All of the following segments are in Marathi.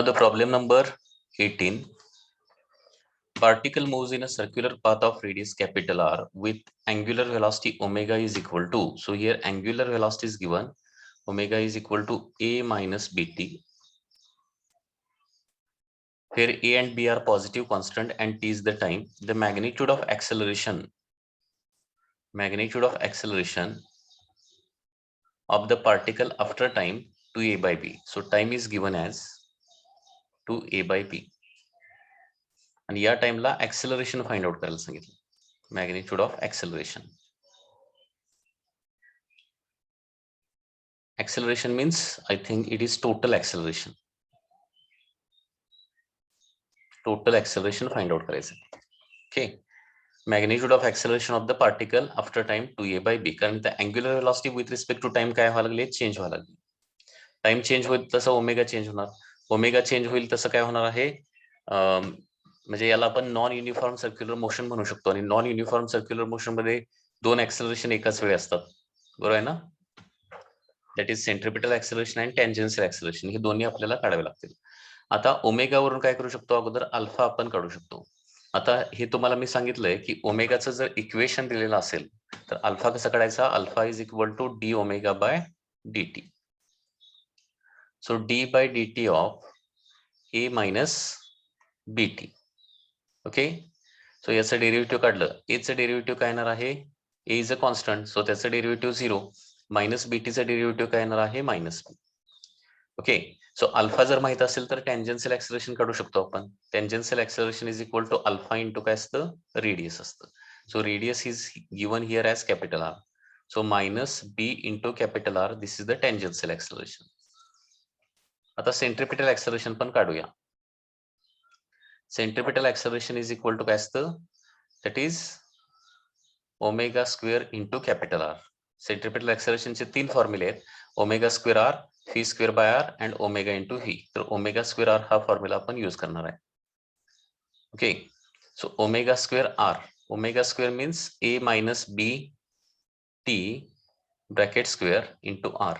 The problem number 18. Particle moves in a circular path of radius capital R with angular velocity omega is equal to. So here angular velocity is given. Omega is equal to a minus bt. Here a and b are positive constant and t is the time. The magnitude of acceleration of the particle after time 2a by b. So time is given as 2a by b. आणि या टाइमला ऍक्सेलरेशन फाइंड आउट करायला सांगितलं. Magnitude of acceleration. Acceleration means I think it is total acceleration. Total acceleration find out करायचं. Okay. Magnitude of acceleration of the particle after time 2a by b. कारण the angular velocity with respect to time काय व्हायला लागली? चेंज व्हायला लागली. टाइम चेंज होईल तसं ओमेगा चेंज होणार. ओमेगा चेंज होईल तसं काय होणार आहे? म्हणजे याला आपण नॉन युनिफॉर्म सर्क्युलर मोशन म्हणू शकतो. आणि नॉन युनिफॉर्म सर्क्युलर मोशन मध्ये दोन ऍक्सेलरेशन एकाच वेळी असतात. बरोबर आहे ना? दॅट इज सेंट्रिपिटल ऍक्सेलरेशन आणि टँजेन्शियल ऍक्सेलरेशन. हे दोन्ही आपल्याला काढावे लागतील. आता ओमेगा वरून काय करू शकतो? अगोदर अल्फा आपण काढू शकतो. आता हे तुम्हाला मी सांगितलंय की ओमेगाचं जर इक्वेशन दिलेलं असेल तर अल्फा कसं काढायचा? Alpha is equal to d omega by dt. So d by dt of a minus bt. Okay. So याचं डेरिव्हेटिव्ह काढलं. a चं डेरिव्हेटिव्ह काय येणार आहे? a is a constant, so त्याचं डेरिव्हेटिव्ह 0. मायनस bt चं डेरिव्हेटिव्ह काय येणार आहे? Minus b. Okay. So alpha जर माहित असेल तर टँजेन्शियल ऍक्सेलरेशन काढू शकतो आपण. Tangential acceleration is equal to alpha into काय असतं? रेडियस असतं. So radius is given here as capital R. So minus b into capital R, this is the tangential acceleration. आता सेंट्रिपिटल ऍक्सेलरेशन पण काढूया. Centripetal acceleration is equal to काय असतं? That is omega square into capital R. Centripetal ऍक्सेलरेशनचे 3 फॉर्म्युले आहेत. Omega square R, V square by R and omega into V. तर ओमेगा स्क्वेअर आर हा फॉर्म्युला आपण यूज करणार आहे. Okay. So omega square R. Omega square means A minus B T bracket square into R.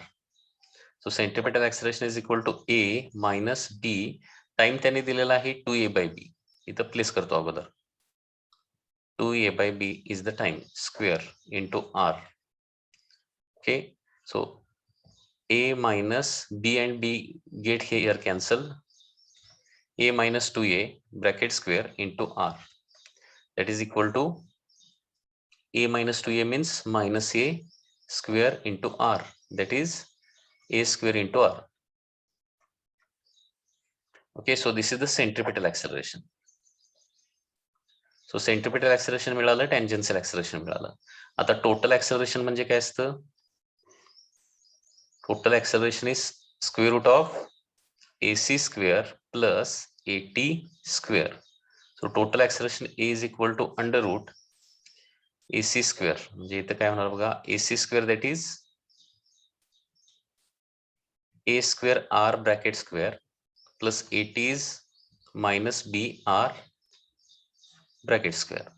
So centripetal acceleration is equal to A minus B. Time त्याने दिलेला आहे 2a by b. इथं प्लेस करतो अगोदर. 2a by b is the time square into r. Okay. So a minus b and b get here cancel. A minus 2a bracket square into r. That is equal to a minus 2a means minus a square into r. That is a square into r. Okay, so this is the centripetal acceleration. So centripetal acceleration मिळालं, टँजेन्शियल ऍक्सेलरेशन मिळालं. आता टोटल ऍक्सेलरेशन म्हणजे काय असतं? Total acceleration is square root of ac square plus at square. So total acceleration a is equal to under root ac square. म्हणजे इथं काय होणार बघा? ac square that is a square r bracket square plus at is minus b r bracket square.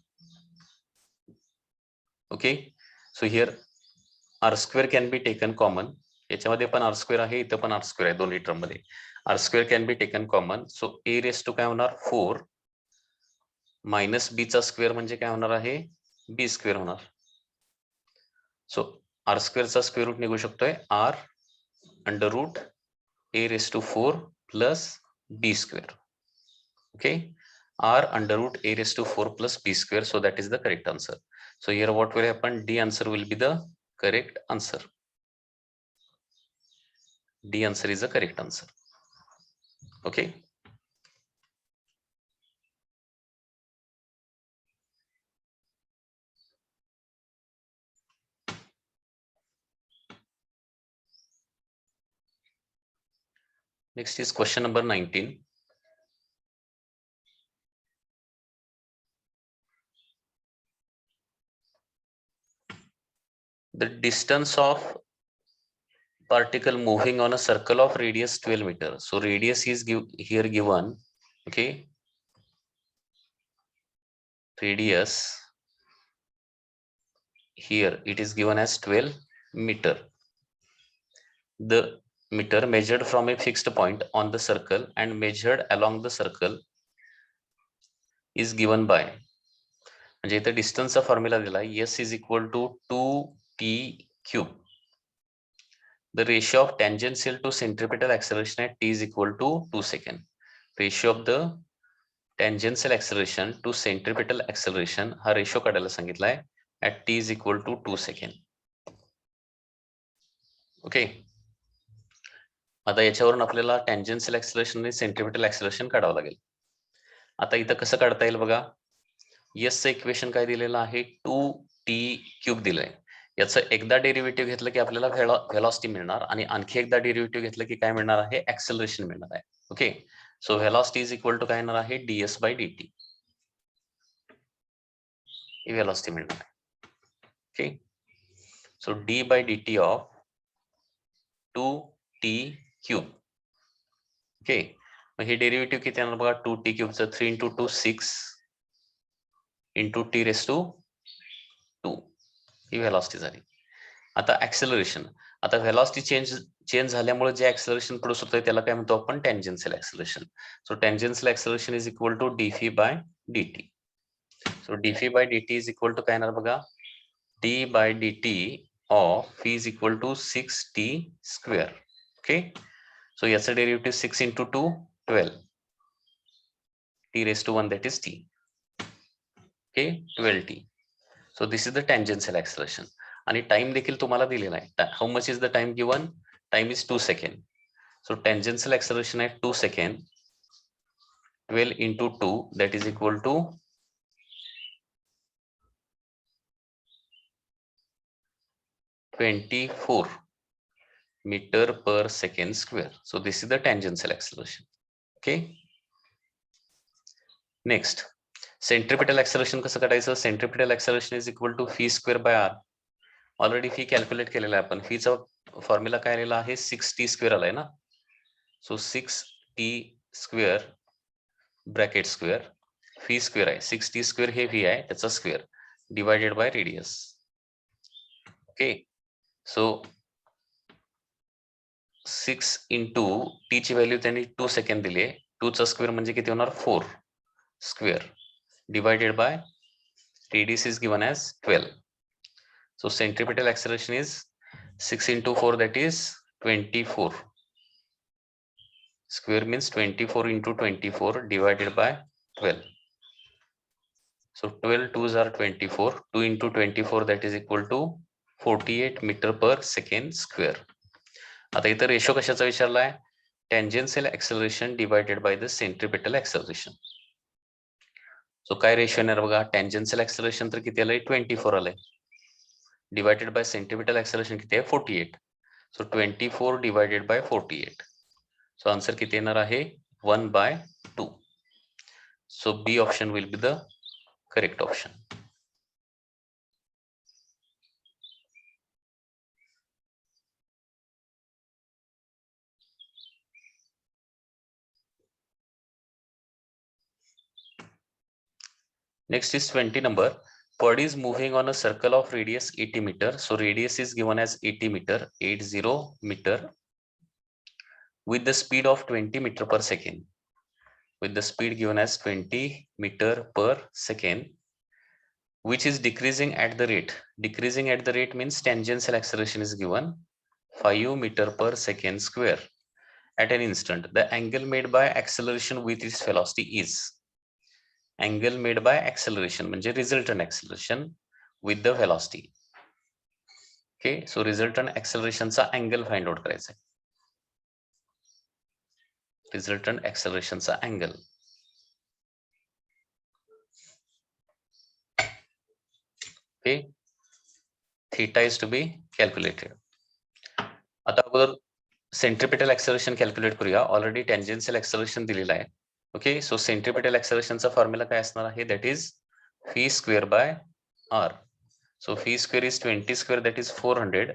Okay, so here r square can be taken common. याच्यामध्ये पण r square आहे, इथं पण r square आहे दोन्ही टर्म मध्ये. r square can be taken common. So a raised to काय होणार? 4 मायनस b चा स्क्वेअर म्हणजे काय होणार आहे? b स्क्वेअर होणार. सो r square चा स्क्वेअर रूट निघू शकतोय r under root a raised to 4 plus b square. Okay. r under root a raised to 4 plus b square. So that is the correct answer. So here what will happen? D answer will be the correct answer. D answer is the correct answer. Okay. Next is question number 19. The distance of particle moving on a circle of radius 12 meter. So radius is here given. Okay. Radius here it is given as 12 meter. The meter measured from a fixed point on the circle and measured along the circle is given by, म्हणजे इथे डिस्टन्सचा फॉर्म्युला दिलाय s is equal to 2t cube. The ratio of tangential to centripetal acceleration at t is equal to 2 seconds. Ratio of the tangential acceleration to centripetal acceleration हा रेशो काढायला सांगितलाय at t is equal to 2 seconds. Okay, आता याच्यावरून आपल्याला tangential acceleration आणि centripetal acceleration काढावं लागेल. आता इथं कसं काढता येईल बघा, s चं इक्वेशन काय दिलेलं आहे 2t क्यूब दिलंय. याचं एकदा डेरिव्हेटिव्ह घेतलं की आपल्याला व्हेलॉसिटी मिळणार आणि आणखी एकदा डेरिव्हेटिव्ह घेतलं की काय मिळणार आहे, ऍक्सेलरेशन मिळणार आहे. Okay, so velocity is equal to काय येणार आहे ds बाय dt. ही व्हेलॉसिटी मिळणार आहे. Okay, so d by dt of 2t cube. Okay, मग हे डेरिव्हेटिव्ह किती येणार बघा, 2t क्यूबचं 3 × 2 6 × t raised to 2 ही व्हेलॉसिटी झाली. आता ऍक्सेलरेशन, आता व्हेलॉसिटी चेंज झाल्यामुळे जे ऍक्सेलरेशन प्रोड्यूस होतंय त्याला काय म्हणतो आपण, tangential acceleration. So tangential acceleration is equal to dφ by dt. So dφ by dt is equal to काय येणार बघा, d by dt of v is equal to 6t square. Okay, so याचं derivative 6 × 2 12 t raised to 1 that is t. Okay, 12t. So this is the tangential acceleration. आणि टाइम देखील तुम्हाला दिलेला आहे. How much is the time given, time is 2 second. So tangential acceleration आहे 2 second, 12 × 2 that is equal to 24 meter per second square. So this is the tangential acceleration. Okay. Next, centripetal acceleration कसं काढायचं, centripetal acceleration is equal to v square by r. Already fee calculate केलेला आहे आपण. फीचा फॉर्म्युला काय आलेला आहे 6t स्क्वेअर आलाय ना. So 6t square bracket square, fee square आहे 6t स्क्वेअर, हे v आहे त्याचा square divided by radius. Okay, so 6 × t ची व्हॅल्यू त्यांनी 2 सेकंड दिली आहे. 2 चा स्क्वेअर म्हणजे किती होणार 4 square divided by radius is given as 12. So centripetal acceleration is 6 × 4 that is 24. Square means 24 × 24 divided by 12. So 12 2s are 24. 2 × 24 that is equal to 48 meter per second square. आता इथं रेशो कशाचा विचारलाय, tangential acceleration divided by the centripetal acceleration. So काय रेशो येणार बघा, tangential acceleration तर किती आलंय 24 आलंय, divided by centripetal acceleration किती आहे 48. So 24 divided by 48. So answer किती येणार आहे 1/2. So B option will be the correct option. Next is 20 number. Pod is moving on a circle of radius 80 meter. So radius is given as 80 meter, 80 meter, with the speed of 20 meter per second. With the speed given as 20 meter per second, which is decreasing at the rate. Decreasing at the rate means tangential acceleration is given 5 meter per second square at an instant. The angle made by acceleration with its velocity is. Angle made by acceleration म्हणजे resultant acceleration with the velocity. Okay, so resultant acceleration चा angle find out करायचा आहे. Resultant acceleration चा angle. Okay, theta is to be calculated. आता अगोदर सेंट्रिपेटल ऍक्सेलरेशन कॅल्क्युलेट करूया. ऑलरेडी टँजेन्शियल ऍक्सेलरेशन दिलेला आहे. ओके, सो सेंट्रिपेटल ऍक्सेलरेशनचा फॉर्म्युला काय असणार आहे, that is v square by r. So v square is 20 square that is 400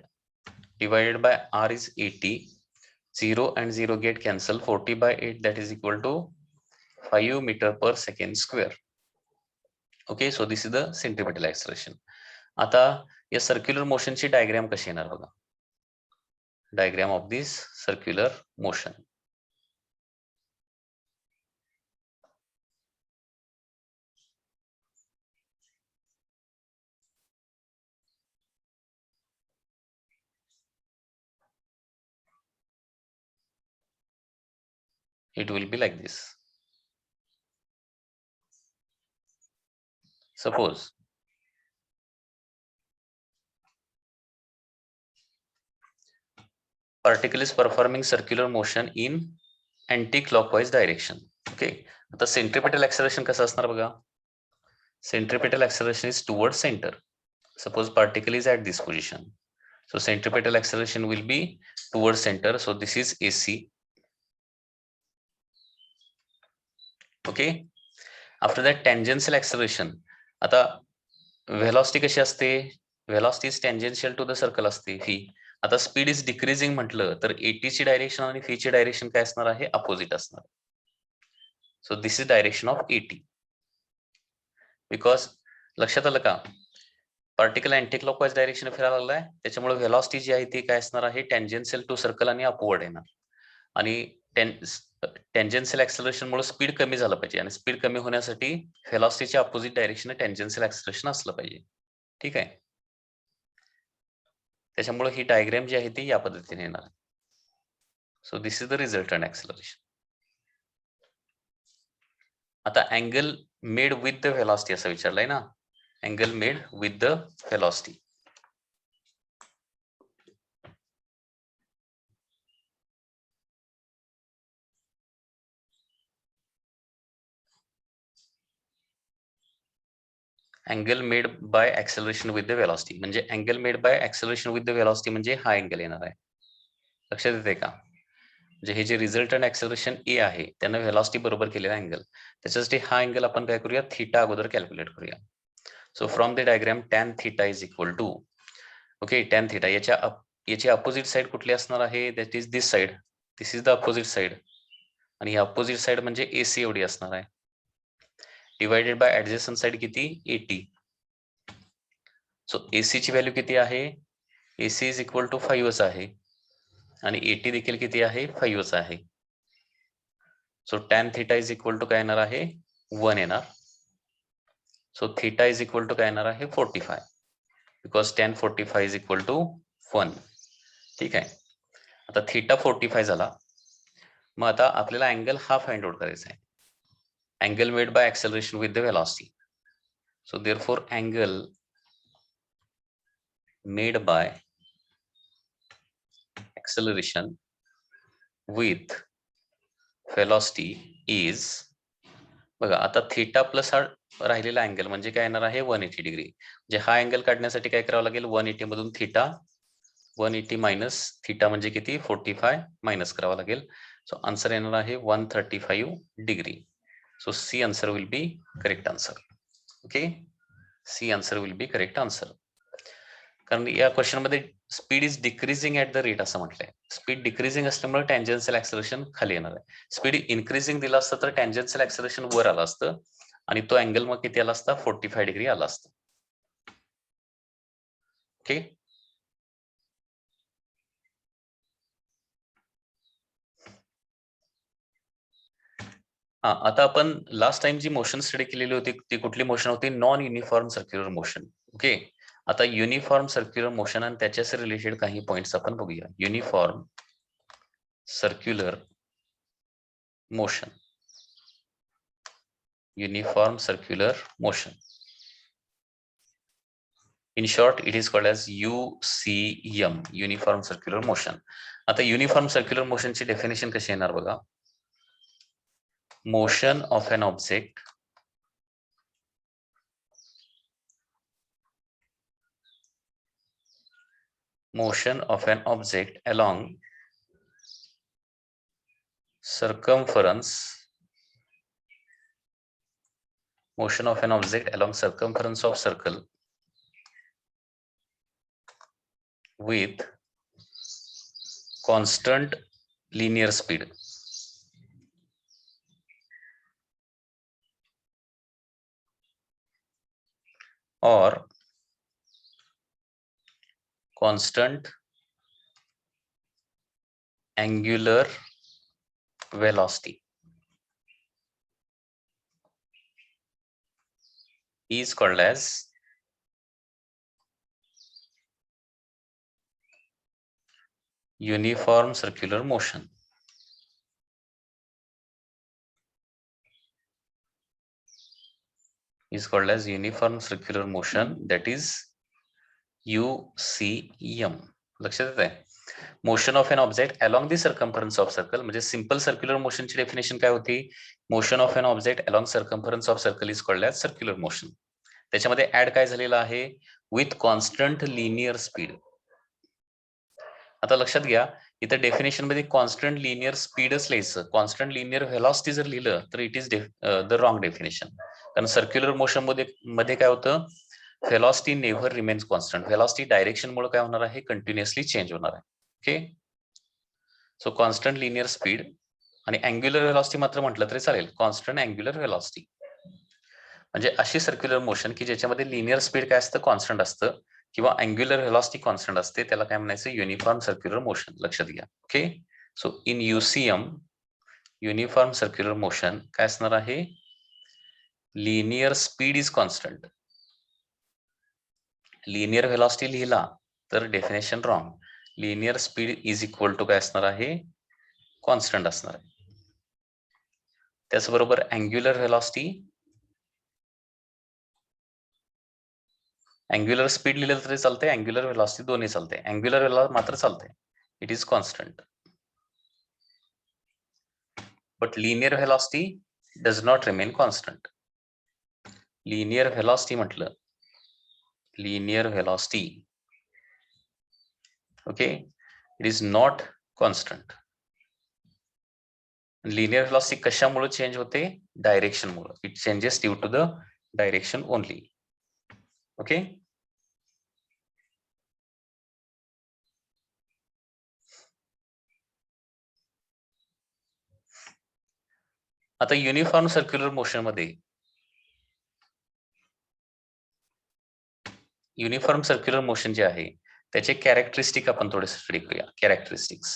divided by r is 80. 0 and 0 get cancel. 40/8 that is equal to 5 meter per second square. Okay, so this is the centripetal acceleration. आता या सर्क्युलर मोशनची डायग्राम कशी येणार बघा. diagram of this circular motion. It will be like this. Suppose particle is performing circular motion in anti-clockwise direction. Okay. आता centripetal acceleration कसं असणार बघा. Centripetal acceleration is towards center. Suppose particle is at this position. So centripetal acceleration will be towards center. So this is AC. Okay. After that tangential acceleration. आता velocity कशी असते? Velocity is tangential to the circle असते v. आता स्पीड इज डिक्रीजिंग म्हटलं तर एटी ची डायरेक्शन आणि फी ची डायरेक्शन काय असणार आहे? अपोजिट असणार. So this is direction of eighty. Because लक्षात आलं का? पार्टिकल अँटी क्लॉकवाईज डायरेक्शन फिरायला लागलाय, त्याच्यामुळे व्हेलॉसिटी जी आहे ती काय असणार आहे? टँजेन्शियल टू सर्कल आणि अपवर्ड येणार. आणि टँजेन्शियल ऍक्सेलरेशन मुळे स्पीड कमी झालं पाहिजे, आणि स्पीड कमी होण्यासाठी व्हेलॉसिटीच्या अपोजिट डायरेक्शन टँजेन्शियल ऍक्सेलरेशन असलं पाहिजे. ठीक आहे. त्याच्यामुळे ही डायग्राम जी आहे ती या पद्धतीने येणार. So this is the resultant acceleration. आता angle made with the velocity असं विचारलंय ना. Angle made with the velocity. Angle made by acceleration with the velocity म्हणजे angle made by acceleration with the velocity म्हणजे हा अँगल येणार आहे. लक्षात येते का? म्हणजे हे जे रिझल्टंट ऍक्सेलरेशन ए आहे त्यानं व्हेलॉसिटी बरोबर केलेला अँगल, त्याच्यासाठी हा अँगल आपण काय करूया? थीटा अगोदर कॅल्क्युलेट करूया. So from the diagram tan theta is equal to, okay, tan theta याची अपोजिट साइड कुठली असणार आहे? That is this side. This is the opposite side. आणि ही अपोजिट साइड म्हणजे एसी एवढी असणार आहे. डिवायडेड बाय ऍडजस्टंट साइड किती? 80. सो एसी ची व्हॅल्यू किती आहे? एसी इज इक्वल टू 5 आहे आणि 80 देखील किती आहे? 5 आहे. So tan theta is equal to काय येणार आहे? 1 येणार. So theta is equal to काय येणार आहे? 45. Because tan 45 is equal to 1. ठीक आहे. आता थीटा 45 झाला. मग आता आपल्याला अँगल हा फाइंड आउट करायचा आहे. Angle made by acceleration with the velocity. So therefore angle made bye acceleration with velocity is, बघा आता थीटा प्लस हा राहिलेला अँगल म्हणजे काय येणार आहे? 180 डिग्री. म्हणजे हा अँगल काढण्यासाठी काय करावं लागेल? 180 मधून थीटा, 180 मायनस थीटा म्हणजे किती? 45 मायनस करावं लागेल. सो आन्सर येणार आहे 135 degree. So C answer will be correct answer. Okay, C answer will be correct answer. कारण या क्वेश्चन मध्ये speed is decreasing at the rate असं म्हटलंय. स्पीड डिक्रीजिंग असल्यामुळे टँजेन्शियल ऍक्सेलरेशन खाली येणार आहे. स्पीड इन्क्रीजिंग दिलं असतं तर टँजेन्शियल ऍक्सेलरेशन वर आलं असतं आणि तो अँगल मग किती आला असता? 45 डिग्री आला असतं. ओके, हा आता आपण लास्ट टाइम जी मोशन स्टडी केलेली होती ती कुठली मोशन होती? Non uniform circular motion. Okay, आता युनिफॉर्म सर्क्युलर मोशन आणि त्याच्याशी रिलेटेड काही पॉइंट्स आपण बघूया. Uniform circular motion. Uniform circular motion. In short, it is called as UCM, Uniform Circular Motion. आता Uniform Circular Motion ची definition कशी येणार बघा. Motion of an object along circumference of circle with constant linear speed. Or constant angular velocity is called as uniform circular motion. Is called as uniform circular motion, that is UCM. लक्षात येत आहे? Motion of an object along the circumference of circle, म्हणजे सिंपल सर्क्युलर मोशनची डेफिनेशन काय होती? Motion of an object along circumference of circle is called as circular motion. त्याच्यामध्ये ऍड काय झालेलं आहे? With constant linear speed. आता लक्षात घ्या, इथं डेफिनेशन मध्ये कॉन्स्टंट लिनियर स्पीडच लिहायचं. कॉन्स्टंट लिनियर व्हेलॉसिटी जर लिहिलं तर it is the wrong definition. कारण सर्क्युलर मोशन मध्ये काय होतं? Velocity never remains constant. Velocity direction मुळे काय होणार आहे? कंटिन्युअसली चेंज होणार आहे. Okay, so constant linear speed आणि अँग्युलर व्हेलॉसिटी मात्र म्हटलं तरी चालेल. कॉन्स्टंट अँग्युलर व्हेलॉसिटी म्हणजे अशी सर्क्युलर मोशन की ज्याच्यामध्ये लिनियर स्पीड काय असतं? कॉन्स्टंट असतं, किंवा अँग्युलर व्हेलॉसिटी कॉन्स्टंट असते, त्याला काय म्हणायचं? Uniform circular motion. लक्षात घ्या. Okay, so in UCM uniform circular motion काय असणार आहे? Linear speed is constant. Linear velocity लिहिला तर definition wrong. Linear speed is equal to काय असणार आहे? कॉन्स्टंट असणार आहे. त्याचबरोबर अँग्युलर व्हेलॉसिटी, अँग्युलर स्पीड लिहिलं तरी चालतंय, अँग्युलर व्हेलॉसिटी दोन्ही चालते. अँग्युलर व्हेलॉसिटी मात्र चालते, it is constant. But linear velocity does not remain constant. Linear velocity म्हटलं, linear velocity, okay, it is not constant. Linear velocity कशामुळे चेंज होते? डायरेक्शन मुळे. It changes due to the direction only. Okay, आता युनिफॉर्म सर्क्युलर मोशन मध्ये, युनिफॉर्म सर्क्युलर मोशन जे आहे त्याचे कॅरेक्टरिस्टिक आपण थोडे स्टडी करूया. Characteristics,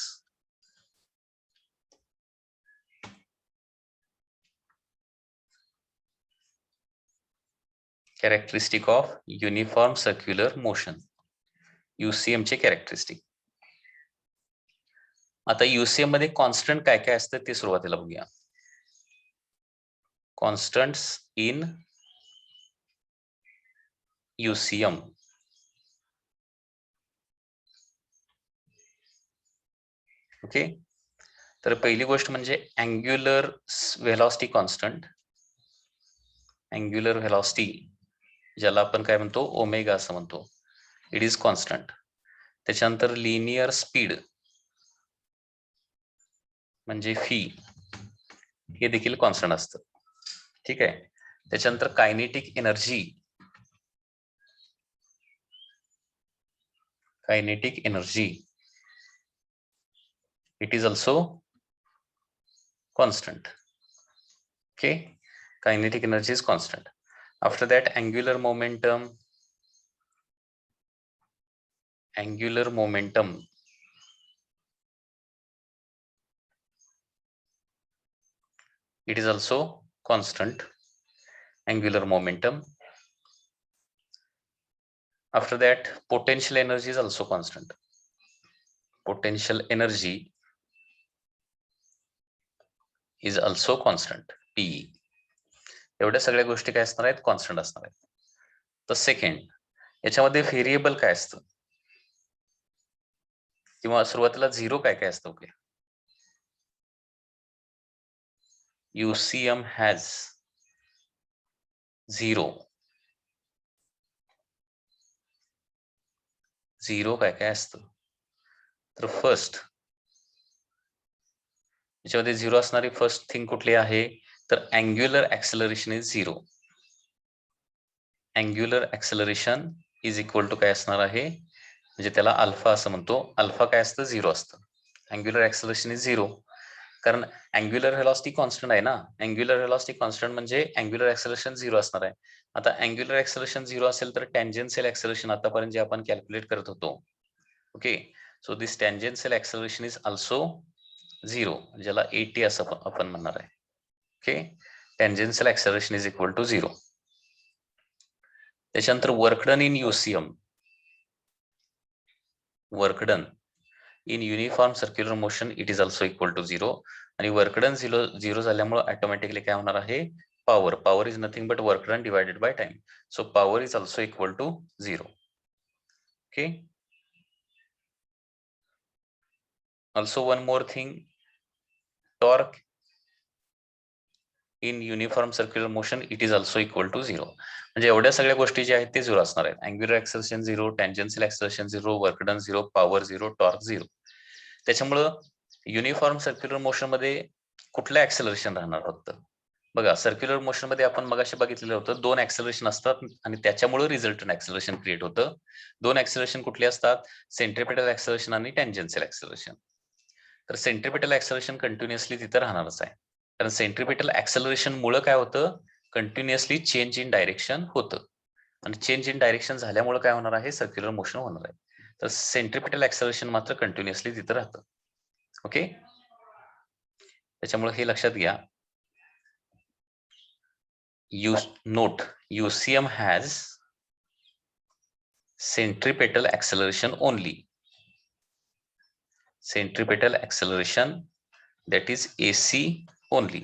characteristic of uniform circular motion, UCM चे कॅरेक्टरिस्टिक. आता UCM मध्ये कॉन्स्टंट काय काय असतं ते सुरुवातीला बघूया. Constants in UCM. ओके, तर पहिली गोष्ट म्हणजे angular velocity constant. Angular velocity ज्याला आपण काय म्हणतो? ओमेगा असं म्हणतो. It is constant. त्याच्यानंतर लिनियर स्पीड म्हणजे फी, हे देखील कॉन्स्टंट असतं. ठीक आहे. त्याच्यानंतर kinetic energy, kinetic energy it is also constant. Okay, kinetic energy is constant. After that, angular momentum, angular momentum it is also constant, angular momentum. After that, potential energy is also constant. Potential energy is also constant, PE. एवढ्या सगळ्या गोष्टी काय असणार आहेत? कॉन्स्टंट असणार आहेत. तर सेकंड, याच्यामध्ये व्हेरिएबल काय असतं किंवा सुरुवातीला झिरो काय काय असतं? Okay, UCM has zero. Zero काय काय असतं? तर फर्स्ट, याच्यामध्ये झिरो असणारी फर्स्ट थिंग कुठली आहे? तर angular acceleration is zero. Angular acceleration is equal to काय असणार आहे? म्हणजे त्याला अल्फा असं म्हणतो. अल्फा काय असतं? झिरो असतं. अँग्युलर ऍक्सेलरेशन इज झिरो, कारण अँग्युलर व्हेलॉसिटी कॉन्स्टंट आहे ना. अँग्युलर व्हेलॉसिटी कॉन्स्टंट म्हणजे अँग्युलर ऍक्सेलरेशन झिरो असणार आहे. आता अँग्युलर ऍक्सेलरेशन झिरो असेल तर टँजेन्शियल ऍक्सेलरेशन आतापर्यंत जे आपण कॅल्क्युलेट करत होतो, okay, so this tangential acceleration is also 0, ज्याला AT असं आपण म्हणणार आहे. Okay, tangential acceleration is equal to 0. त्याच्यानंतर work done in UCM, work done in uniform circular motion it is also equal to 0. आणि वर्क डन 0 झाल्यामुळे ऑटोमॅटिकली काय होणार आहे, power is nothing but work done divided by time. So power is also equal to 0. Okay, also one more thing, torque in uniform circular motion it is also equal to 0. म्हणजे एवढ्या सगळ्या गोष्टी ज्या आहेत ते 0 असणार आहेत. Angular acceleration 0, tangential acceleration 0, work done 0, power 0, torque 0. त्याच्यामुळं युनिफॉर्म सर्क्युलर मोशन मध्ये कुठलं ऍक्सेलरेशन राहणार फक्त बघा, सर्क्युलर मोशन मध्ये आपण मगाशी बघितलेलं होतं 2 ऍक्सेलरेशन असतात आणि त्याच्यामुळे रिझल्टंट ऍक्सेलरेशन क्रिएट होतं. 2 ऍक्सेलरेशन कुठले असतात, सेंट्रिपेटल ऍक्सेलरेशन आणि टँजेन्शियल ऍक्सेलरेशन. तर सेंट्रिपेटल ऍक्सेलरेशन कंटिन्युअसली तिथं राहणारच आहे, कारण सेंट्रिपेटल ऍक्सेलरेशन मुळे काय होतं, कंटिन्युअसली चेंज इन डायरेक्शन होतं आणि चेंज इन डायरेक्शन झाल्यामुळे काय होणार आहे, सर्क्युलर मोशन होणार आहे. तर सेंट्रिपेटल ऍक्सेलरेशन मात्र कंटिन्युअसली तिथं राहतं. ओके, त्याच्यामुळे हे लक्षात घ्या. Note, UCM has centripetal acceleration only. Centripetal acceleration, that is AC only.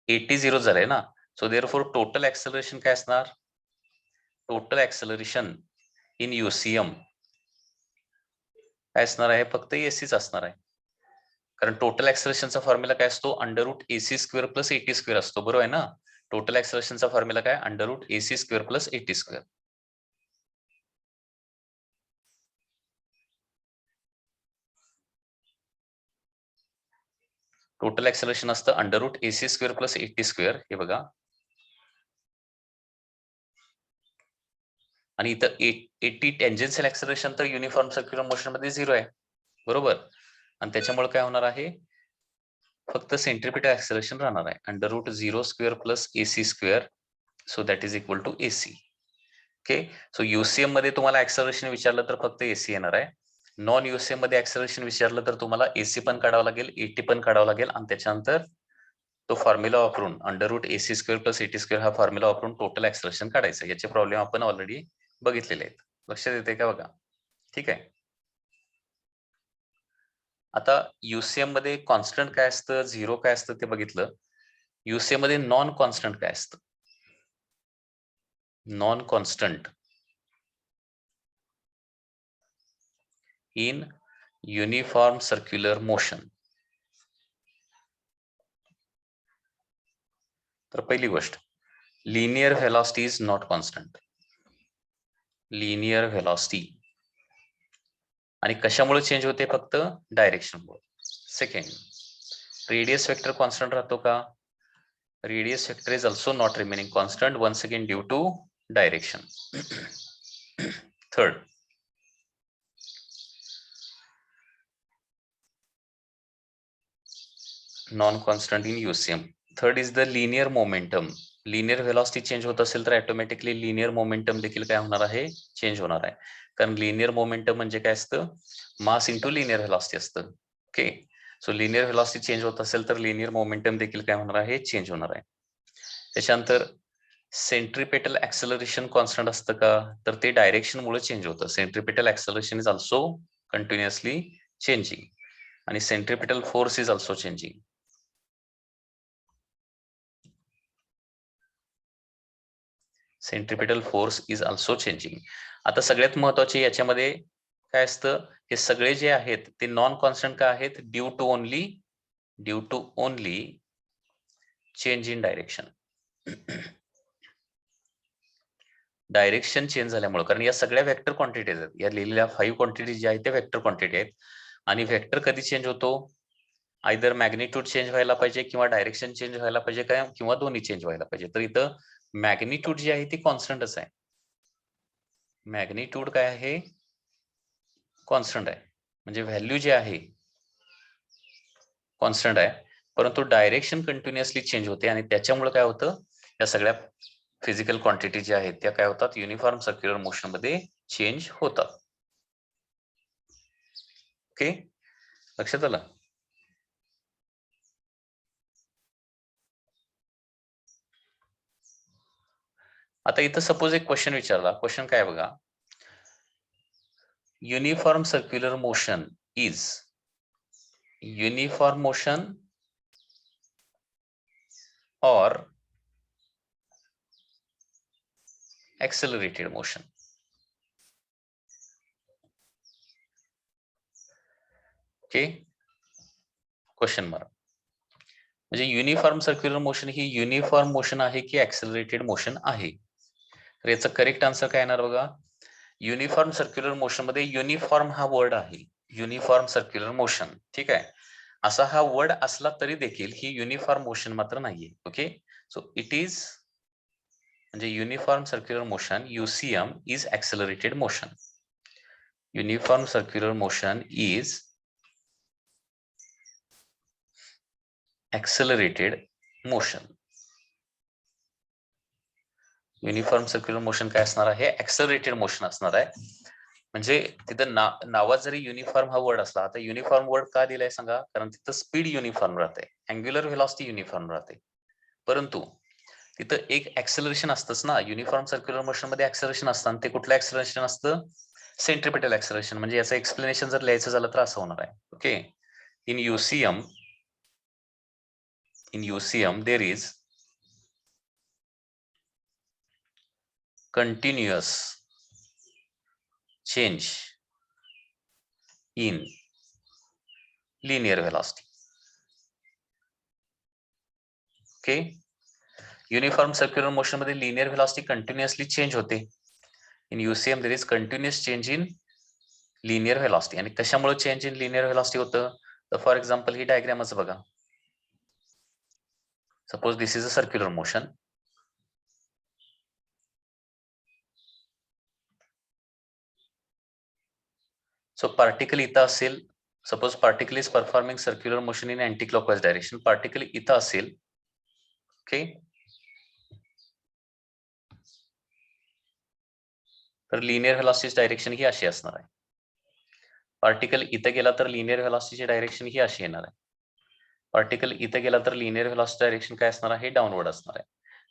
AT 0 झालंय ना, so therefore total acceleration काय असणार, total acceleration in UCM काय असणार आहे, फक्त AC असणार आहे. कारण टोटल ऍक्सेलरेशनचा फॉर्म्युला काय असतो, √AC² + AT² असतो, बरोबर आहे ना. टोटल ऍक्सेलरेशनचा फॉर्म्युला काय, √AC² + AT². टोटल ऍक्सेलरेशन असतं √AC² + AT². हे बघा, आणि इथं AT टँजेन्शियल ऍक्सेलरेशन तर युनिफॉर्म सर्क्युलर मोशन मध्ये 0 आहे, बरोबर. आणि त्याच्यामुळे काय होणार आहे, फक्त सेंट्रिपेटल ऍक्सेलरेशन राहणार आहे, √0² + AC². So that is equal to AC. Okay, so UCM मध्ये तुम्हाला ऍक्सेलरेशन विचारलं तर फक्त AC येणार आहे. नॉन UCM मध्ये ऍक्सेलरेशन विचारलं तर तुम्हाला AC पण काढावं लागेल, AT पण काढावं लागेल, आणि त्याच्यानंतर तो फॉर्म्युला वापरून √AC² + AT² हा फॉर्म्युला वापरून टोटल ऍक्सेलरेशन काढायचं. याचे प्रॉब्लेम आपण ऑलरेडी बघितलेले आहेत. लक्षात येते का बघा, ठीक आहे. आता UCM मध्ये कॉन्स्टंट काय असतं, 0 काय असतं ते बघितलं. UCM मध्ये नॉन कॉन्स्टंट काय असतं, non constant in uniform circular motion. तर पहिली गोष्ट, linear velocity is not constant. Linear velocity आणि कशामुळे चेंज होते, फक्त डायरेक्शनमुळे. सेकंड, रेडियस वेक्टर कॉन्स्टंट राहतो का, radius vector is also not remaining constant, once again due to direction. Third, non constant in UCM. Third is the linear momentum. Linear velocity change होत असेल तर ऑटोमॅटिकली लिनियर मोमेंटम देखील काय होणार आहे, चेंज होणार आहे. कारण लिनियर मोमेंटम म्हणजे काय असतं, मास इंटू लिनियर व्हेलॉसिटी असतं. Okay, so linear velocity change होत असेल तर लिनियर मोमेंटम देखील काय होणार आहे, चेंज होणार आहे. त्याच्यानंतर सेंट्रिपेटल ऍक्सेलरेशन कॉन्स्टंट असतं का, तर ते डायरेक्शन मुळे चेंज होतं. Centripetal acceleration is also continuously changing आणि centripetal force is also changing. Centripetal force is also changing. आता सगळ्यात महत्वाचे याच्यामध्ये काय असतं, हे सगळे जे आहेत ते नॉन कॉन्स्टंट का आहेत, due to only change in direction. Direction change झाल्यामुळे, कारण या सगळ्या वेक्टर क्वांटिटीज आहेत, या लिहिलेल्या 5 क्वांटिटी ज्या आहेत त्या वेक्टर क्वांटिटी आहेत. आणि वेक्टर कधी चेंज होतो, आयदर मॅग्निट्यूड चेंज व्हायला पाहिजे किंवा डायरेक्शन चेंज व्हायला पाहिजे काय, किंवा दोन्ही चेंज व्हायला पाहिजे. तर इथं मॅग्निट्यूड जी आहे ती कॉन्स्टंटच आहे. मॅग्निट्यूड काय आहे, कॉन्स्टंट आहे, म्हणजे व्हॅल्यू जे आहे कॉन्स्टंट आहे, परंतु डायरेक्शन कंटिन्युअसली चेंज होते आणि त्याच्यामुळे काय होतं, या सगळ्या फिजिकल क्वांटिटी ज्या आहेत त्या काय होतात, युनिफॉर्म सर्क्युलर मोशन मध्ये चेंज होतात. ओके, लक्षात आलं. आता इथं सपोज एक क्वेश्चन विचारला, क्वेश्चन काय बघा, uniform circular motion is uniform motion or accelerated motion. Okay, question mark. म्हणजे युनिफॉर्म सर्क्युलर मोशन ही युनिफॉर्म मोशन आहे की ऍक्सेलरेटेड मोशन आहे? तर याचं करेक्ट आन्सर काय येणार बघा, युनिफॉर्म सर्क्युलर मोशन मध्ये युनिफॉर्म हा वर्ड आहे, युनिफॉर्म सर्क्युलर मोशन. ठीक आहे, असा हा वर्ड असला तरी देखील ही युनिफॉर्म मोशन मात्र नाहीये. ओके, सो इट इज म्हणजे uniform circular motion UCM is accelerated motion. Uniform circular motion is accelerated motion. Uniform circular motion काय असणार आहे, ऍक्सेलरेटेड मोशन असणार आहे. म्हणजे तिथं नावात जरी युनिफॉर्म हा वर्ड असला, आता युनिफॉर्म वर्ड का दिलाय सांगा, कारण तिथं स्पीड युनिफॉर्म राहते, अँग्युलर व्हेलॉसिटी युनिफॉर्म राहते, परंतु तिथं एक ऍक्सेलरेशन असतंच ना. युनिफॉर्म सर्क्युलर मोशन मध्ये ऍक्सेलरेशन असतं, आणि ते कुठलं ऍक्सेलरेशन असतं, सेंट्रिपेटल ऍक्सेलरेशन. म्हणजे याचं एक्सप्लेनेशन जर लिहायचं झालं तर असं होणार आहे. Okay, in UCM there is continuous change in linear velocity. Okay, uniform circular motion मध्ये लिनियर व्हेलॉसिटी कंटिन्युअसली चेंज होते. In UCM there is continuous change in linear velocity. आणि कशामुळे चेंज इन लिनियर व्हेलॉसिटी होतं, तर फॉर एक्झाम्पल ही डायग्रामच बघा. Suppose this is a circular motion. So particle इथं असेल, suppose particle is performing circular motion in anti clockwise direction. Particle इथं असेल, ओके, तर लिनियर व्हेलॉसिटीची डायरेक्शन ही अशी असणार आहे. पार्टिकल इथं गेला तर लिनियर व्हेलॉसिटीची डायरेक्शन ही अशी येणार आहे. पार्टिकल इथं गेला तर लिनियर व्हेलॉसिटी डायरेक्शन काय असणार आहे, डाऊनवर्ड असणार आहे.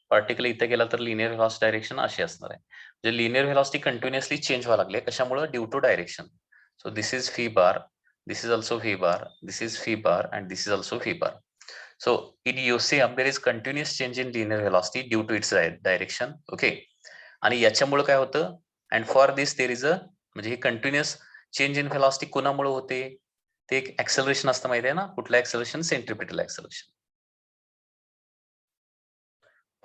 पार्टिकल इथं गेला तर लिनियर व्हेलॉसिटी डायरेक्शन अशी असणार आहे. म्हणजे लिनियर व्हेलॉसिटी कंटिन्युअसली चेंज व्हायला लागले, कशामुळे, due to direction. So this is V bar, this is also V bar, this is phi bar, and this is also phi bar. So in UCM there is continuous change in linear velocity due to its direction. Okay, आणि याच्यामुळे काय होतं, and for this there is a, म्हणजे हे कंटिन्युअस चेंज इन व्हेलॉसिटी कोणामुळे होते, ते एक ऍक्सेलरेशन असतं, माहिती आहे ना, कुठलं acceleration, centripetal acceleration.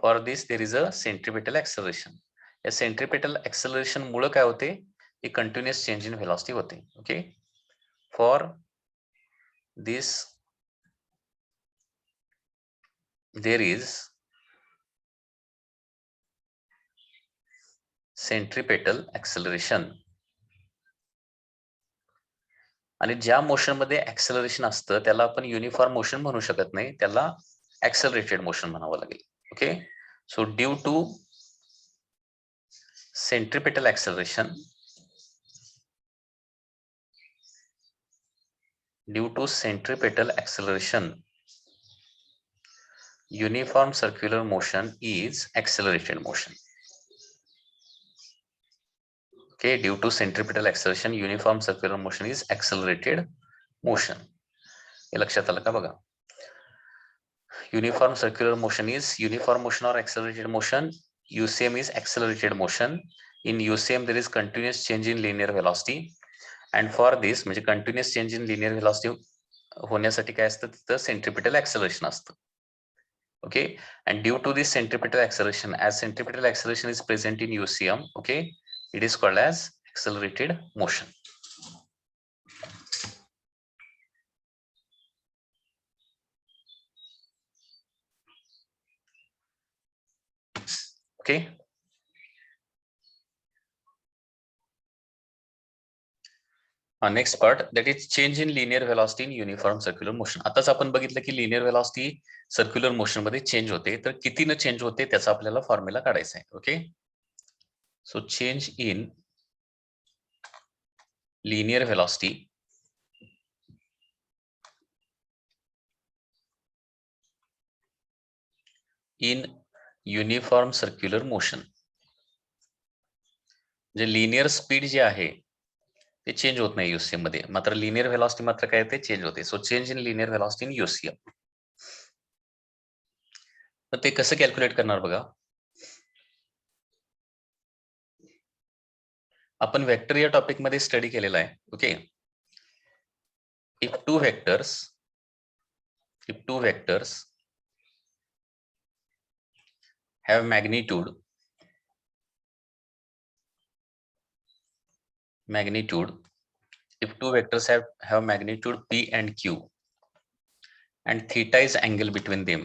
For this there is a centripetal acceleration. या सेंट्रिपेटल ऍक्सेलरेशन मुळे काय होते, एक कंटिन्युअस चेंज इन व्हेलॉसिटी होते. Okay, for this there is centripetal acceleration. आणि ज्या मोशन मध्ये ऍक्सेलरेशन असतं त्याला आपण युनिफॉर्म मोशन म्हणू शकत नाही, त्याला ऍक्सेलरेटेड मोशन म्हणावं लागेल. Okay, so due to centripetal acceleration, due to centripetal acceleration, uniform circular motion is accelerated motion. Okay, due to centripetal acceleration, uniform circular motion is accelerated motion. हे लक्षात आलं का बघा. Uniform circular motion is uniform motion or accelerated motion. UCM is accelerated motion. In UCM there is continuous change in linear velocity, and for this म्हणजे continuous change in linear velocity होण्यासाठी काय असतं, तिथं centripetal acceleration असतं. Okay, and due to this centripetal acceleration, as centripetal acceleration is present in UCM, okay, it is called as accelerated motion. Okay, next part, that is change in linear velocity in uniform circular motion. आताच आपण बघितलं की लिनियर व्हेलॉसिटी सर्क्युलर मोशन मध्ये चेंज होते, तर कितीनं चेंज होते त्याचा आपल्याला फॉर्म्युला काढायचा आहे. Okay, so change in linear velocity in uniform circular motion. जे लिनियर स्पीड जे आहे ते चेंज होत नाही युसीएम मध्ये, मात्र लिनियर व्हेलॉसिटी मात्र काय ते चेंज होते. So change in linear velocity in UCM. तर ते कसं कॅल्क्युलेट करणार बघा. आपण वेक्टर या टॉपिक मध्ये स्टडी केलेला आहे. Okay. If two vectors have magnitude if two vectors have magnitude p and q and theta is angle between them,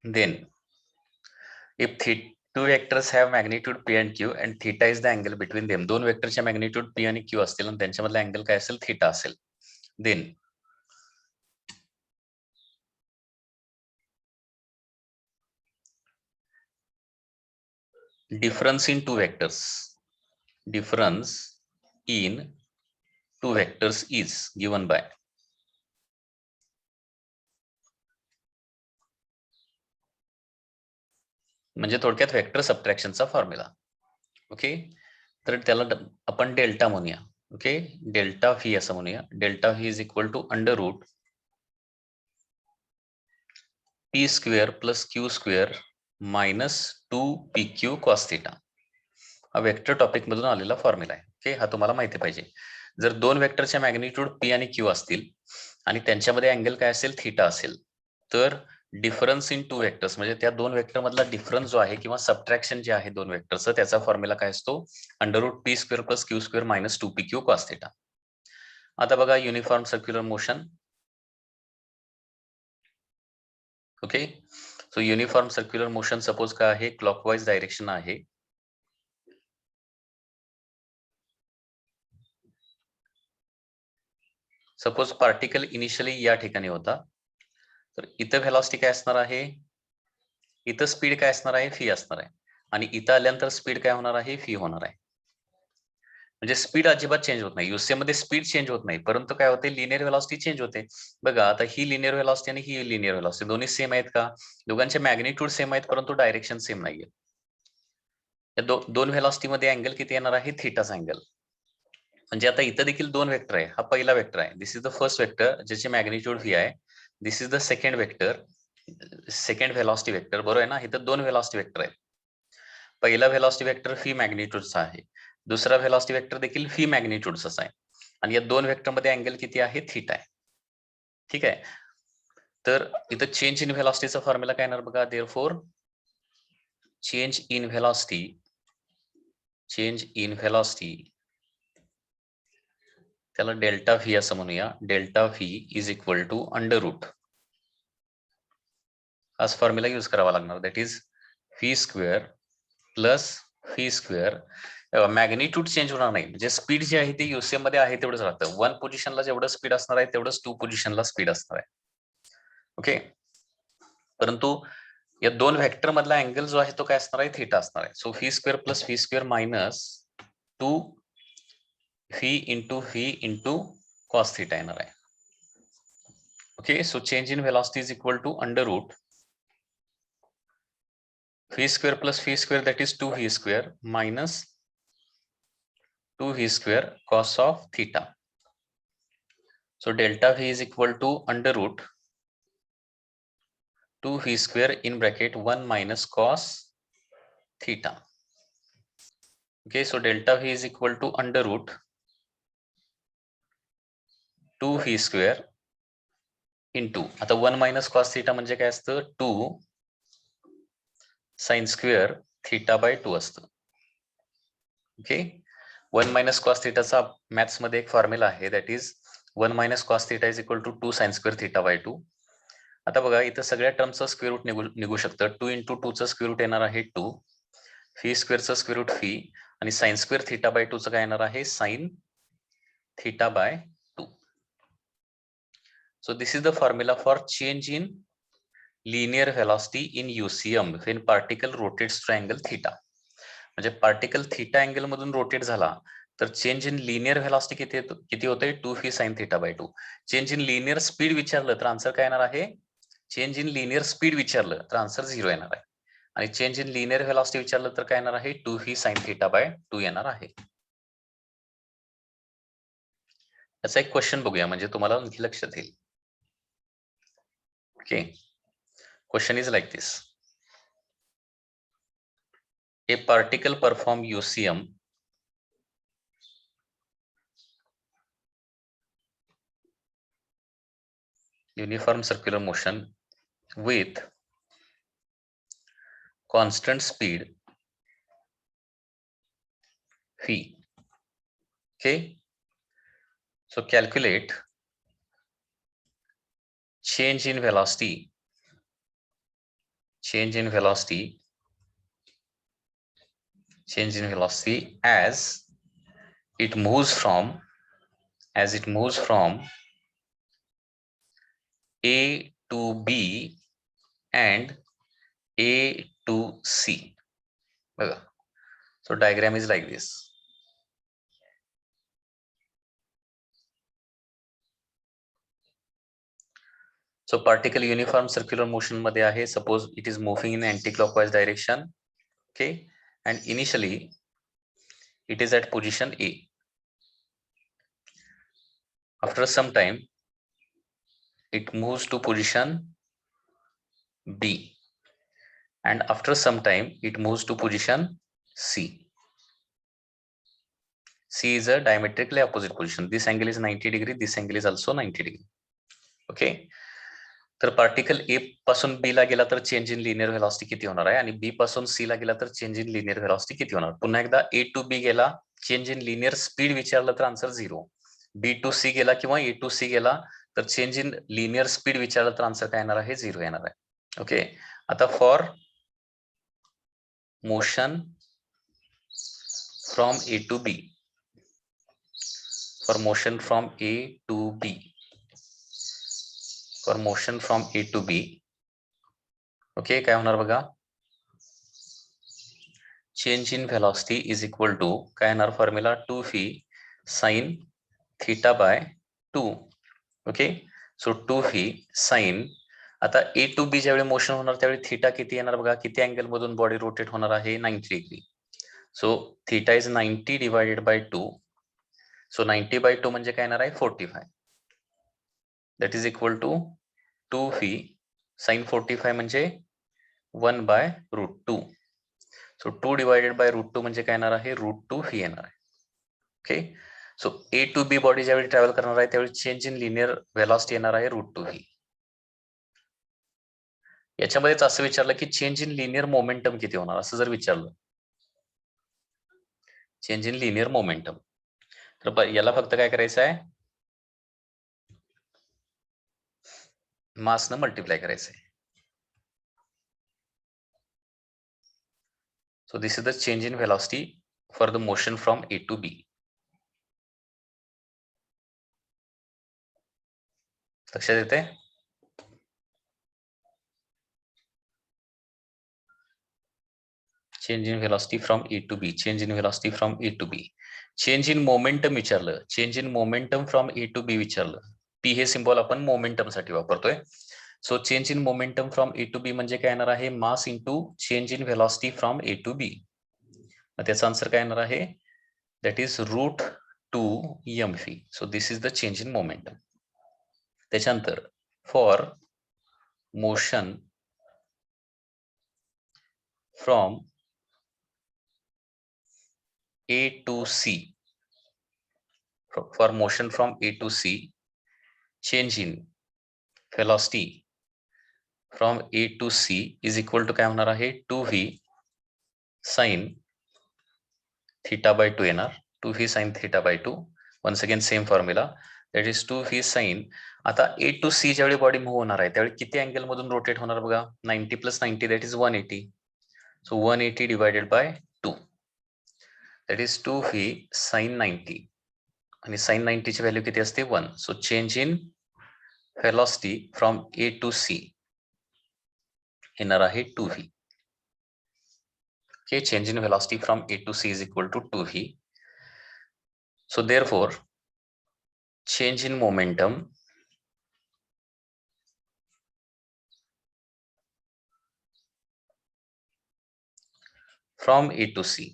then if two vectors have magnitude p and q and theta is the angle between them, दोन वेक्टरच्या मॅग्निट्यूड p आणि q असतील आणि त्यांच्यामधला अँगल काय असेल, थीटा असेल, then difference in two vectors is given by म्हणजे थोडक्यात वेक्टर सबट्रॅक्शनचा फॉर्म्युला. ओके. तर त्याला आपण डेल्टा म्हणूया. ओके. डेल्टा व्ही असं म्हणूया. Delta V is equal to under root P square plus Q square minus 2pq cos theta. हा वेक्टर टॉपिक मधून आलेला फॉर्म्युला आहे. ओके. हा तुम्हाला माहिती पाहिजे. जर दोन वेक्टरच्या मॅग्निट्यूड पी आणि क्यू असतील आणि त्यांच्यामध्ये अँगल काय असेल, थीटा असेल, तर डिफरन्स इन टू वेक्टर्स म्हणजे त्या दोन वेक्टर मधला डिफरन्स जो आहे किंवा सबट्रॅक्शन जे आहे दोन वेक्टरचं, त्याचा फॉर्म्युला काय असतो, under root P square plus Q square minus 2pq cos theta. आता बघा uniform circular motion. Okay. So uniform circular motion suppose काय आहे, क्लॉकवाईज डायरेक्शन आहे. सपोज पार्टिकल इनिशियली या ठिकाणी होता, तर इथं व्हेलॉसिटी काय असणार आहे, इथं स्पीड काय असणार आहे, व्ही असणार आहे, आणि इथं आल्यानंतर स्पीड काय होणार आहे, व्ही होणार आहे. म्हणजे स्पीड अजिबात चेंज होत नाही. युसीएम मध्ये स्पीड चेंज होत नाही, परंतु काय होते, लिनियर व्हेलॉसिटी चेंज होते. बघा आता ही लिनियर व्हेलॉसिटी आणि ही लिनियर व्हेलॉसिटी दोन्ही सेम आहेत का, दोघांचे मॅग्निट्यूड सेम आहेत, परंतु डायरेक्शन सेम नाहीये. या दोन व्हेलॉसिटी मध्ये अँगल किती येणार आहे, थीटाचा अँगल. म्हणजे आता इथं देखील दोन वेक्टर आहे. हा पहिला वेक्टर आहे, this is the first vector ज्याचे मॅग्निट्यूड व्ही आहे. This is the second vector, second velocity vector, बरोबर आहे ना. इथं दोन व्हेलॉसिटी वेक्टर आहेत. पहिला व्हेलॉसिटी वेक्टर व्ही मॅग्निट्यूडचा आहे, दुसरा व्हेलॉसिटी वेक्टर देखील व्ही मॅग्निट्यूडचा आहे, आणि या दोन वेक्टर मध्ये अँगल किती आहे, थीटा आहे. ठीक आहे. तर इथं चेंज इन व्हेलॉसिटीचा फॉर्म्युला काय येणार बघा, देअरफॉर चेंज इन व्हेलॉसिटी त्याला डेल्टा व्ही असं म्हणूया. Delta V is equal to under root, हाच फॉर्म्युला यूज करावा लागणार, that is V square plus V square. Magnitude change होणार नाही, म्हणजे स्पीड जी आहे ती युसीएम मध्ये आहे तेवढंच राहतं. वन पोझिशनला जेवढं स्पीड असणार आहे तेवढंच टू पोझिशनला स्पीड असणार आहे. ओके. परंतु या दोन व्हेक्टर मधला अँगल जो आहे तो काय असणार आहे, थीटा असणार आहे. So V square plus V square minus 2v cos theta येणार आहे. Okay. So change in velocity is equal to under root v square plus v square, that is 2v square minus 2v square cos of theta. So delta v is equal to under root 2v square in bracket 1 minus cos theta. Okay, so delta v is equal to under root 2v square into आता 1 minus cos theta म्हणजे काय असतं, 2 sin square theta by 2 असतं. ओके. 1 minus cos theta चा मॅथ्स मध्ये एक फॉर्म्युला आहे, that is 1 minus cos theta is equal to 2 sin square theta by 2. आता बघा इथं सगळ्या टर्मचं स्क्वेअर रूट निघू शकतं. 2 into 2 चं स्क्वेअर रूट येणार आहे 2, व्ही स्क्वेअरचं स्क्वेअर रूट व्ही, आणि साइन स्क्वेअर थिटा बाय 2 चं काय येणार आहे, sine theta by 2. So this is the formula for change in linear velocity in UCM when particle rotates to angle theta. म्हणजे पार्टिकल थिटा अँगल मधून रोटेट झाला तर चेंज इन लिनियर व्हेलॉसिटी किती होते 2v sin θ/2. Change in linear speed विचारलं तर आन्सर काय येणार आहे? चेंज इन लिनियर स्पीड विचारलं तर आन्सर 0 येणार आहे. आणि चेंज इन लिनियर व्हेलॉसिटी विचारलं तर काय येणार आहे? 2v sin θ/2 येणार आहे. याचा एक क्वेश्चन बघूया म्हणजे तुम्हाला आणखी लक्षात येईल. Okay, question is like this. A particle perform UCM uniform circular motion with constant speed v. Okay, so calculate change in velocity as it moves from A to B and A to C. So diagram is like this. So particle uniform circular motion मध्ये आहे. Suppose it is moving in anti-clockwise direction. Okay, and initially it is at position A. After some time it moves to position B, and after some time it moves to position C. C is a diametrically opposite position. This angle is 90 degree, this angle is also 90 degree. Okay, तर पार्टिकल ए पासून बी ला गेला तर चेंज इन लिनियर व्हेलॉसिटी किती होणार आहे आणि बी पासून सी ला गेला तर चेंज इन लिनियर व्हेलॉसिटी किती होणार? पुन्हा एकदा ए टू बी गेला, चेंज इन लिनियर स्पीड विचारलं तर आन्सर 0. बी टू सी गेला किंवा ए टू सी गेला तर चेंज इन लिनियर स्पीड विचारलं तर आन्सर काय येणार आहे? 0 येणार आहे. ओके, आता for motion from A to B, for motion from A to B, okay, काय होणार बघा? Change in velocity is equal to काय येणार formula? 2v sin θ/2. Okay, so 2v sin, आता A to B ज्यावेळी मोशन होणार त्यावेळी थीटा किती येणार बघा? किती अँगल मधून बॉडी रोटेट होणार आहे? 90 degree. So theta is 90 divided by 2. सो 90/2 म्हणजे काय येणार आहे? 45. That is equal to 2v sin 45 म्हणजे 1/√2. सो 2 डिवाइडेड बाय √2 म्हणजे काय येणार आहे? √2v येणार आहे. Okay, so A to B body ज्यावेळी ट्रॅव्हल करणार आहे त्यावेळी चेंज इन लिनियर व्हेलॉसिटी येणार आहे √2v. याच्यामध्येच असं विचारलं की चेंज इन लिनियर मोमेंटम किती होणार, असं जर विचारलं चेंज इन लिनियर मोमेंटम, तर याला फक्त काय करायचं आहे? मास न मल्टिप्लाय करायचं आहे. So this is the change in velocity for the motion from A to B. लक्षात येते? Change in velocity from A to B. Change in velocity from A to B. Change in momentum विचारलं. Change in momentum from A to B विचारलं. P हे सिम्बॉल आपण मोमेंटम साठी वापरतोय. So change in momentum from A to B म्हणजे काय येणार आहे? Mass into change in velocity from A to B. त्याचा आन्सर काय येणार आहे? That is √2mv. So this is the change in momentum. त्याच्यानंतर for motion from A to C, for motion from A to C, change in velocity from A to C is equal to काय होणार आहे? 2v sin θ/2 येणार. 2v sin θ/2. once again same formula, that is 2v sin. आता A to C ज्यावेळी बॉडी मूव्ह होणार आहे त्यावेळी किती अँगल मधून रोटेट होणार बघा? 90 + 90 that is 180. so 180 divided by 2, that is 2v sin 90. आणि sin 90 ची व्हॅल्यू किती असते? 1. So change in velocity from A to C येणार आहे 2v. Okay, change in velocity from A to C is equal to 2v. So therefore, change in momentum from A to C.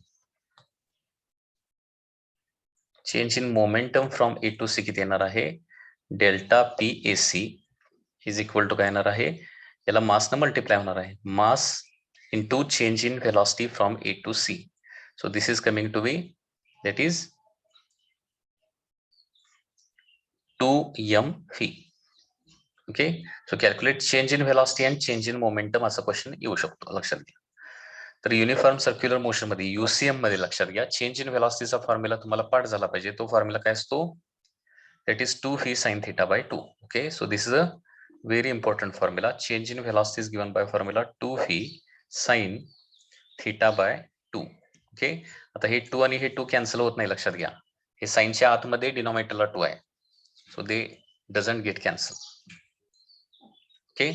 Change in momentum from A to C किती येणार आहे delta P A C is equal to काय येणार आहे याला मासनं मल्टिप्लाय होणार आहे mass into change in velocity from A to C so this is coming to be that is 2m v. Okay so calculate change in velocity and change in momentum असा क्वेश्चन येऊ शकतो लक्षात घ्या तर युनिफॉर्म सर्क्युलर मोशन मध्ये युसीएम मध्ये लक्षात घ्या चेंज इन व्हेलॉसिटीचा फॉर्म्युला तुम्हाला पाठ झाला पाहिजे तो फॉर्म्युला काय असतो that is 2v sin theta by 2. Okay, so this is a very important formula. Change in velocity is given by formula 2v sin theta by 2. Okay, आता हे 2 आणि हे 2 कॅन्सल होत नाही लक्षात घ्या हे साइनच्या आतमध्ये डिनॉमिनेटरला 2 आहे so they doesn't get cancel. Okay